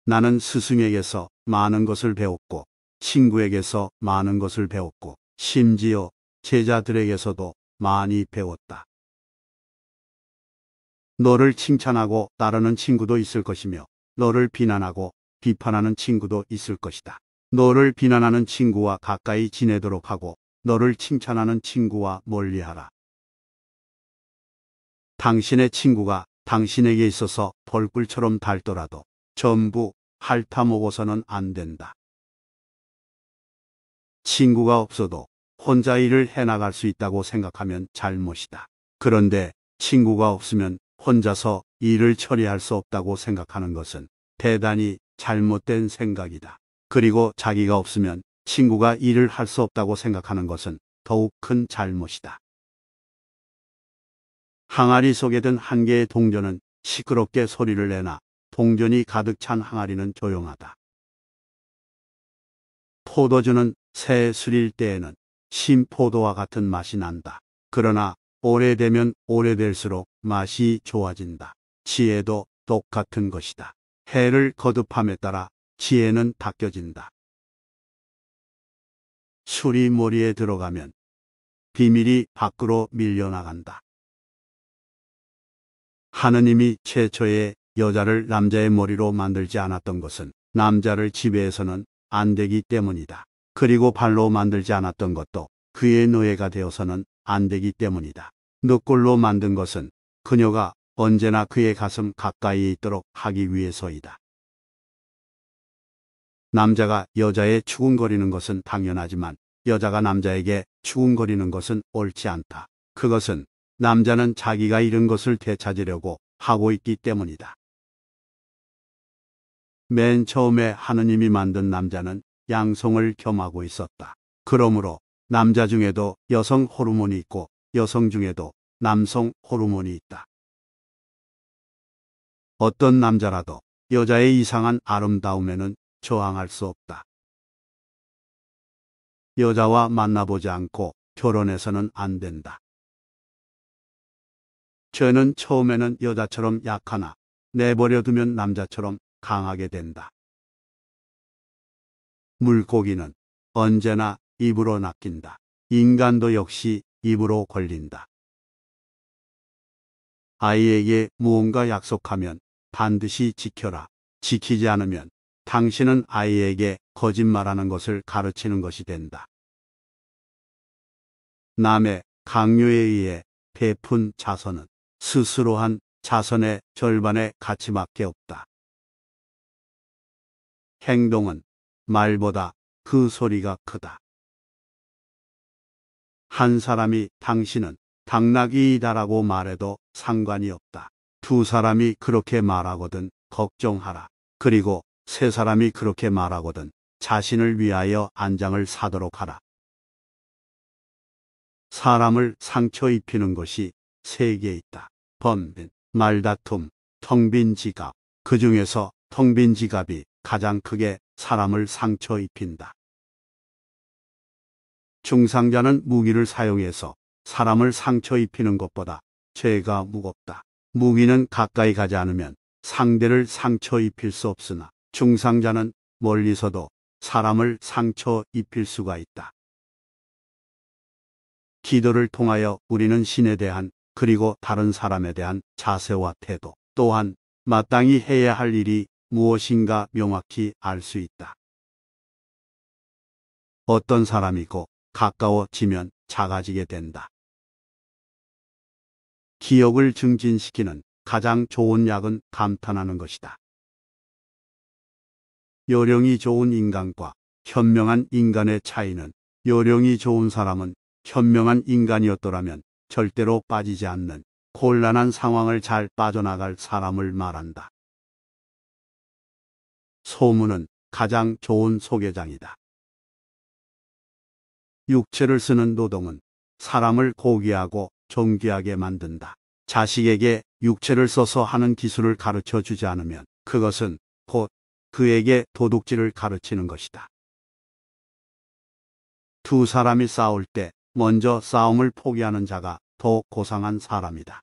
나는 스승에게서 많은 것을 배웠고 친구에게서 많은 것을 배웠고 심지어 제자들에게서도 많이 배웠다. 너를 칭찬하고 따르는 친구도 있을 것이며 너를 비난하고 비판하는 친구도 있을 것이다. 너를 비난하는 친구와 가까이 지내도록 하고 너를 칭찬하는 친구와 멀리하라. 당신의 친구가 당신에게 있어서 벌꿀처럼 달더라도 전부 핥아먹어서는 안 된다. 친구가 없어도 혼자 일을 해나갈 수 있다고 생각하면 잘못이다. 그런데 친구가 없으면 혼자서 일을 처리할 수 없다고 생각하는 것은 대단히 잘못된 생각이다. 그리고 자기가 없으면 친구가 일을 할 수 없다고 생각하는 것은 더욱 큰 잘못이다. 항아리 속에 든 한 개의 동전은 시끄럽게 소리를 내나 동전이 가득 찬 항아리는 조용하다. 포도주는 새 술일 때에는 신포도와 같은 맛이 난다. 그러나 오래되면 오래될수록 맛이 좋아진다. 지혜도 똑같은 것이다. 해를 거듭함에 따라 지혜는 바뀌어진다. 술이 머리에 들어가면 비밀이 밖으로 밀려나간다. 하느님이 최초에 여자를 남자의 머리로 만들지 않았던 것은 남자를 지배해서는 안 되기 때문이다. 그리고 발로 만들지 않았던 것도 그의 노예가 되어서는 안 되기 때문이다. 늑골로 만든 것은 그녀가 언제나 그의 가슴 가까이에 있도록 하기 위해서이다. 남자가 여자에 추궁거리는 것은 당연하지만 여자가 남자에게 추궁거리는 것은 옳지 않다. 그것은 남자는 자기가 잃은 것을 되찾으려고 하고 있기 때문이다. 맨 처음에 하느님이 만든 남자는 양성을 겸하고 있었다. 그러므로 남자 중에도 여성 호르몬이 있고 여성 중에도 남성 호르몬이 있다. 어떤 남자라도 여자의 이상한 아름다움에는 저항할 수 없다. 여자와 만나보지 않고 결혼해서는 안 된다. 죄는 처음에는 여자처럼 약하나 내버려두면 남자처럼 강하게 된다. 물고기는 언제나 입으로 낚인다. 인간도 역시 입으로 걸린다. 아이에게 무언가 약속하면 반드시 지켜라. 지키지 않으면 당신은 아이에게 거짓말하는 것을 가르치는 것이 된다. 남의 강요에 의해 베푼 자선은 스스로 한 자선의 절반의 가치밖에 없다. 행동은 말보다 그 소리가 크다. 한 사람이 당신은 당나귀이다라고 말해도 상관이 없다. 두 사람이 그렇게 말하거든 걱정하라. 그리고 세 사람이 그렇게 말하거든 자신을 위하여 안장을 사도록 하라. 사람을 상처 입히는 것이 세 개 있다. 범빈, 말다툼, 텅 빈 지갑. 그 중에서 텅 빈 지갑이 가장 크게 사람을 상처 입힌다. 중상자는 무기를 사용해서 사람을 상처 입히는 것보다 죄가 무겁다. 무기는 가까이 가지 않으면 상대를 상처 입힐 수 없으나 중상자는 멀리서도 사람을 상처 입힐 수가 있다. 기도를 통하여 우리는 신에 대한 그리고 다른 사람에 대한 자세와 태도 또한 마땅히 해야 할 일이 무엇인가 명확히 알 수 있다. 어떤 사람이고 가까워지면 작아지게 된다. 기억을 증진시키는 가장 좋은 약은 감탄하는 것이다. 요령이 좋은 인간과 현명한 인간의 차이는 요령이 좋은 사람은 현명한 인간이었더라면 절대로 빠지지 않는 곤란한 상황을 잘 빠져나갈 사람을 말한다. 소문은 가장 좋은 소개장이다. 육체를 쓰는 노동은 사람을 고귀하고 존귀하게 만든다. 자식에게 육체를 써서 하는 기술을 가르쳐 주지 않으면 그것은 곧 그에게 도둑질을 가르치는 것이다. 두 사람이 싸울 때 먼저 싸움을 포기하는 자가 더 고상한 사람이다.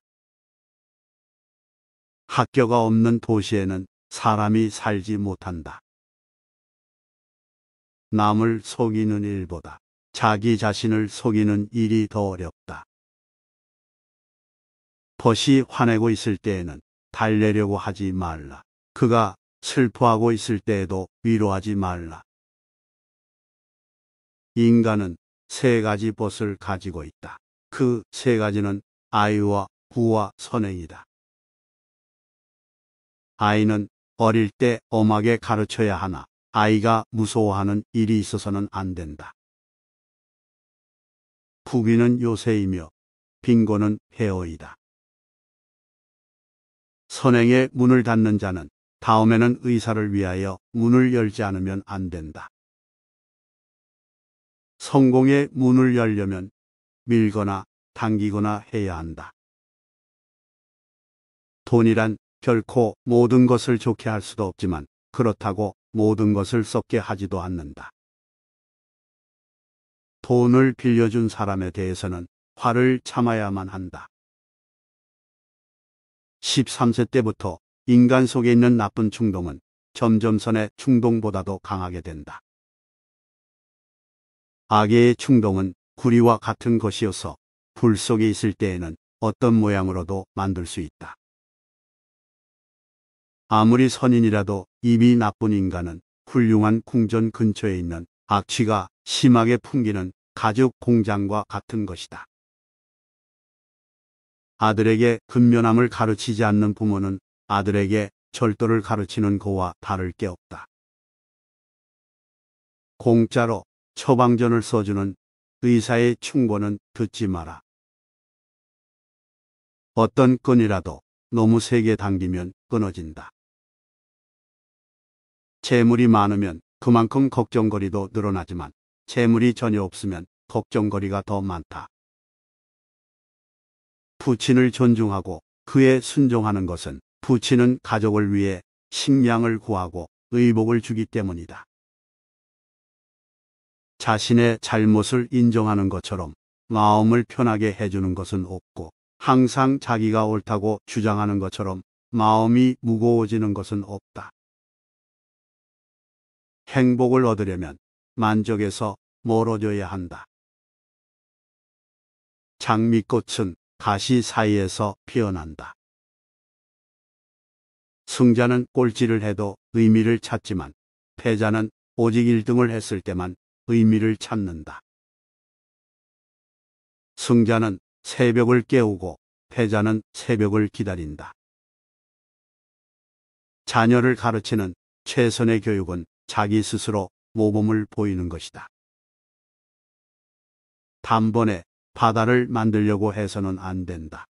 학교가 없는 도시에는 사람이 살지 못한다. 남을 속이는 일보다 자기 자신을 속이는 일이 더 어렵다. 벗이 화내고 있을 때에는 달래려고 하지 말라. 그가 슬퍼하고 있을 때에도 위로하지 말라. 인간은 세 가지 벗을 가지고 있다. 그 세 가지는 아이와 부와 선행이다. 아이는 어릴 때 엄하게 가르쳐야 하나 아이가 무서워하는 일이 있어서는 안 된다. 부귀는 요새이며 빈곤은 폐허이다. 선행의 문을 닫는 자는 다음에는 의사를 위하여 문을 열지 않으면 안 된다. 성공의 문을 열려면 밀거나 당기거나 해야 한다. 돈이란 결코 모든 것을 좋게 할 수도 없지만 그렇다고 모든 것을 썩게 하지도 않는다. 돈을 빌려준 사람에 대해서는 화를 참아야만 한다. 13세 때부터 인간 속에 있는 나쁜 충동은 점점선의 충동보다도 강하게 된다. 악의 충동은 구리와 같은 것이어서 불 속에 있을 때에는 어떤 모양으로도 만들 수 있다. 아무리 선인이라도 입이 나쁜 인간은 훌륭한 궁전 근처에 있는 악취가 심하게 풍기는 가죽 공장과 같은 것이다. 아들에게 근면함을 가르치지 않는 부모는 아들에게 절도를 가르치는 거와 다를 게 없다. 공짜로 처방전을 써주는 의사의 충고는 듣지 마라. 어떤 끈이라도 너무 세게 당기면 끊어진다. 재물이 많으면 그만큼 걱정거리도 늘어나지만 재물이 전혀 없으면 걱정거리가 더 많다. 부친을 존중하고 그에 순종하는 것은 부친은 가족을 위해 식량을 구하고 의복을 주기 때문이다. 자신의 잘못을 인정하는 것처럼 마음을 편하게 해주는 것은 없고 항상 자기가 옳다고 주장하는 것처럼 마음이 무거워지는 것은 없다. 행복을 얻으려면 만족에서 멀어져야 한다. 장미꽃은 가시 사이에서 피어난다. 승자는 꼴찌를 해도 의미를 찾지만 패자는 오직 1등을 했을 때만 의미를 찾는다. 승자는 새벽을 깨우고 패자는 새벽을 기다린다. 자녀를 가르치는 최선의 교육은 자기 스스로 모범을 보이는 것이다. 단번에 바다를 만들려고 해서는 안 된다.